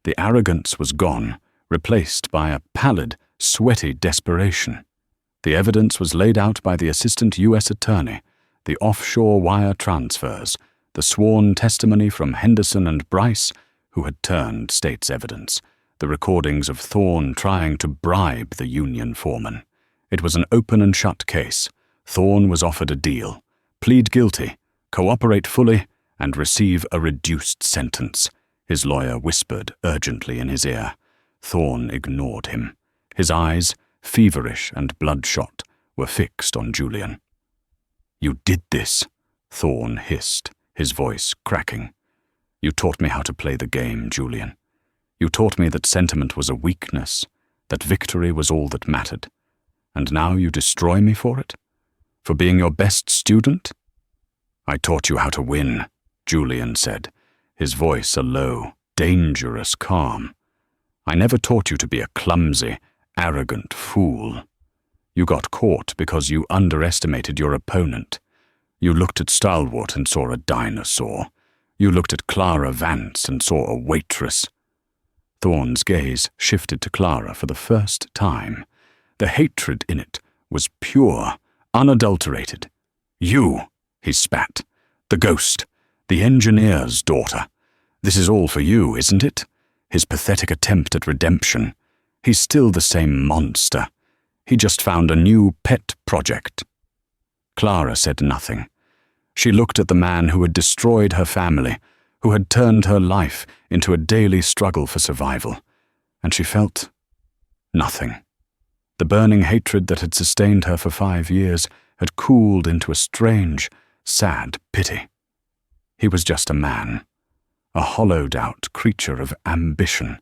The arrogance was gone, replaced by a pallid, sweaty desperation. The evidence was laid out by the assistant U.S. attorney, the offshore wire transfers, the sworn testimony from Henderson and Bryce, who had turned state's evidence, the recordings of Thorne trying to bribe the union foreman. It was an open and shut case. Thorne was offered a deal: plead guilty, cooperate fully, and receive a reduced sentence. His lawyer whispered urgently in his ear. Thorne ignored him. His eyes, feverish and bloodshot, were fixed on Julian. "You did this," Thorne hissed, his voice cracking. "You taught me how to play the game, Julian. You taught me that sentiment was a weakness, that victory was all that mattered. And now you destroy me for it? For being your best student?" "I taught you how to win," Julian said, his voice a low, dangerous calm. "I never taught you to be a clumsy, arrogant fool. You got caught because you underestimated your opponent. You looked at Stalwart and saw a dinosaur. You looked at Clara Vance and saw a waitress." Thorne's gaze shifted to Clara for the first time. The hatred in it was pure, unadulterated. "You," he spat, "the ghost, the engineer's daughter. This is all for you, isn't it? His pathetic attempt at redemption. He's still the same monster. He just found a new pet project." Clara said nothing. She looked at the man who had destroyed her family, who had turned her life into a daily struggle for survival, and she felt nothing. The burning hatred that had sustained her for 5 years had cooled into a strange, sad pity. He was just a man, a hollowed-out creature of ambition,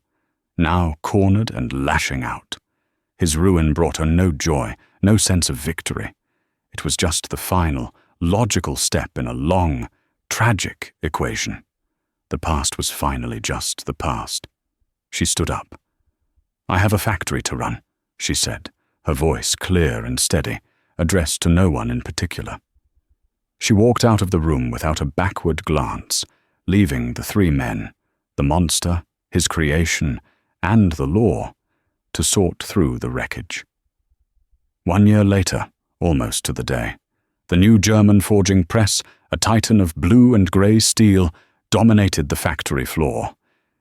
now cornered and lashing out. His ruin brought her no joy, no sense of victory. It was just the final, logical step in a long, tragic equation. The past was finally just the past. She stood up. "I have a factory to run," she said, her voice clear and steady, addressed to no one in particular. She walked out of the room without a backward glance, leaving the 3 men, the monster, his creation, and the law, to sort through the wreckage. 1 year later, almost to the day, the new German forging press, a titan of blue and grey steel, dominated the factory floor.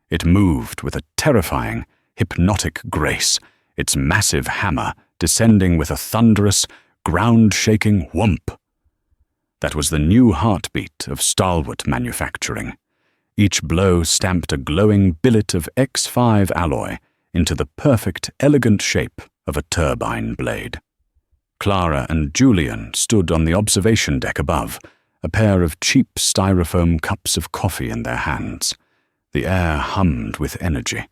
It moved with a terrifying, hypnotic grace, its massive hammer descending with a thunderous, ground-shaking whomp. That was the new heartbeat of Stalwart manufacturing. Each blow stamped a glowing billet of X5 alloy into the perfect, elegant shape of a turbine blade. Clara and Julian stood on the observation deck above, a pair of cheap styrofoam cups of coffee in their hands. The air hummed with energy,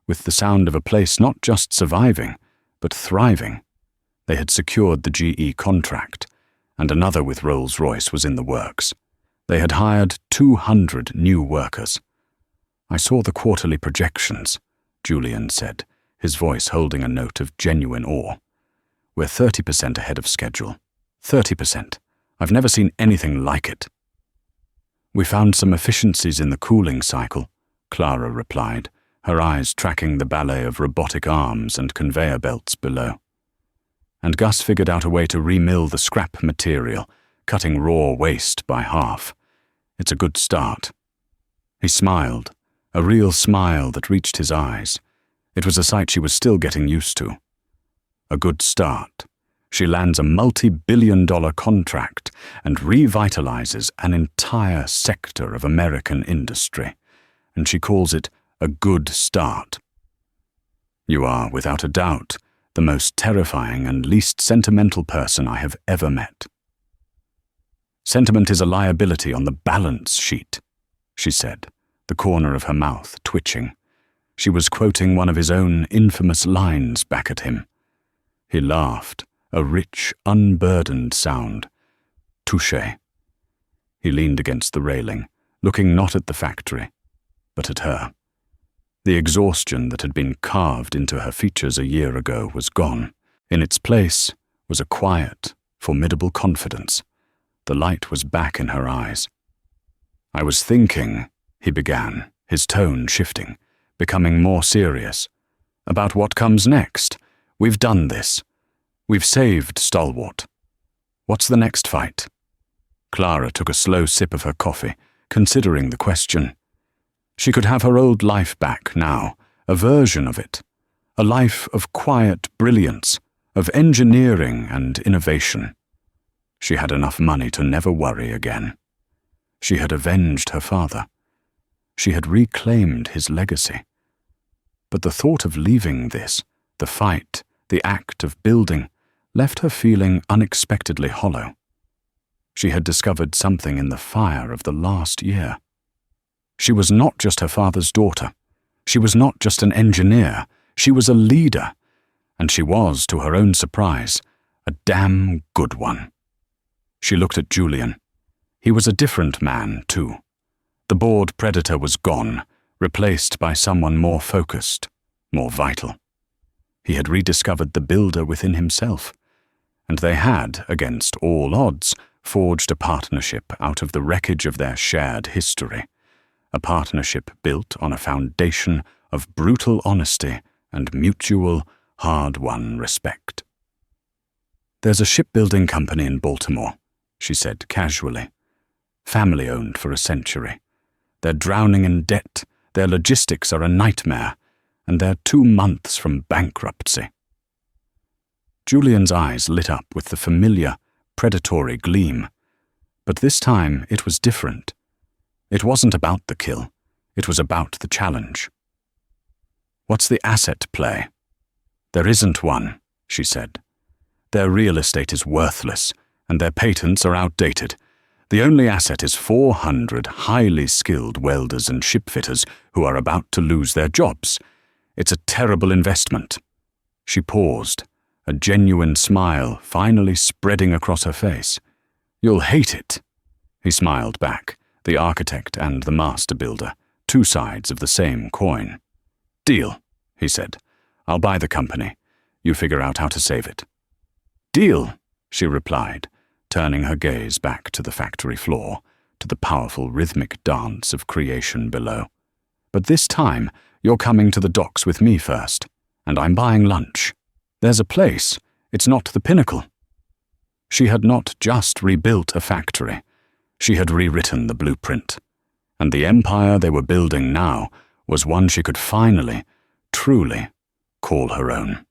with the sound of a place not just surviving, but thriving. They had secured the GE contract, and another with Rolls-Royce was in the works. They had hired 200 new workers. "I saw the quarterly projections," Julian said, his voice holding a note of genuine awe. "We're 30% ahead of schedule. 30%. I've never seen anything like it." "We found some efficiencies in the cooling cycle," Clara replied, her eyes tracking the ballet of robotic arms and conveyor belts below. "And Gus figured out a way to remill the scrap material, cutting raw waste by half. It's a good start." He smiled, a real smile that reached his eyes. It was a sight she was still getting used to. A good start. She lands a multi-billion-dollar contract and revitalizes an entire sector of American industry, and she calls it a good start. "You are, without a doubt, the most terrifying and least sentimental person I have ever met. "Sentiment is a liability on the balance sheet," she said, the corner of her mouth twitching. She was quoting one of his own infamous lines back at him. He laughed, a rich, unburdened sound. "Touché." He leaned against the railing, looking not at the factory, but at her. The exhaustion that had been carved into her features a year ago was gone. In its place was a quiet, formidable confidence. The light was back in her eyes. "I was thinking," he began, his tone shifting, becoming more serious, "about what comes next. We've done this. We've saved Stalwart. What's the next fight?" Clara took a slow sip of her coffee, considering the question. She could have her old life back now, a version of it, a life of quiet brilliance, of engineering and innovation. She had enough money to never worry again. She had avenged her father. She had reclaimed his legacy. But the thought of leaving this, the fight, the act of building, left her feeling unexpectedly hollow. She had discovered something in the fire of the last year. She was not just her father's daughter. She was not just an engineer. She was a leader. And she was, to her own surprise, a damn good one. She looked at Julian. He was a different man, too. The bored predator was gone, replaced by someone more focused, more vital. He had rediscovered the builder within himself, and they had, against all odds, forged a partnership out of the wreckage of their shared history, a partnership built on a foundation of brutal honesty and mutual, hard-won respect. "There's a shipbuilding company in Baltimore," she said casually. "Family-owned for a century. They're drowning in debt, their logistics are a nightmare, and they're 2 months from bankruptcy." Julian's eyes lit up with the familiar, predatory gleam. But this time it was different. It wasn't about the kill. It was about the challenge. "What's the asset play?" "There isn't one," she said. "Their real estate is worthless, and their patents are outdated. The only asset is 400 highly skilled welders and shipfitters who are about to lose their jobs. It's a terrible investment." She paused, a genuine smile finally spreading across her face. "You'll hate it." He smiled back, the architect and the master builder, 2 sides of the same coin. "Deal," he said. "I'll buy the company. You figure out how to save it." "Deal," she replied, turning her gaze back to the factory floor, to the powerful rhythmic dance of creation below. "But this time, you're coming to the docks with me first, and I'm buying lunch. There's a place. It's not the pinnacle." She had not just rebuilt a factory. She had rewritten the blueprint. And the empire they were building now was one she could finally, truly, call her own.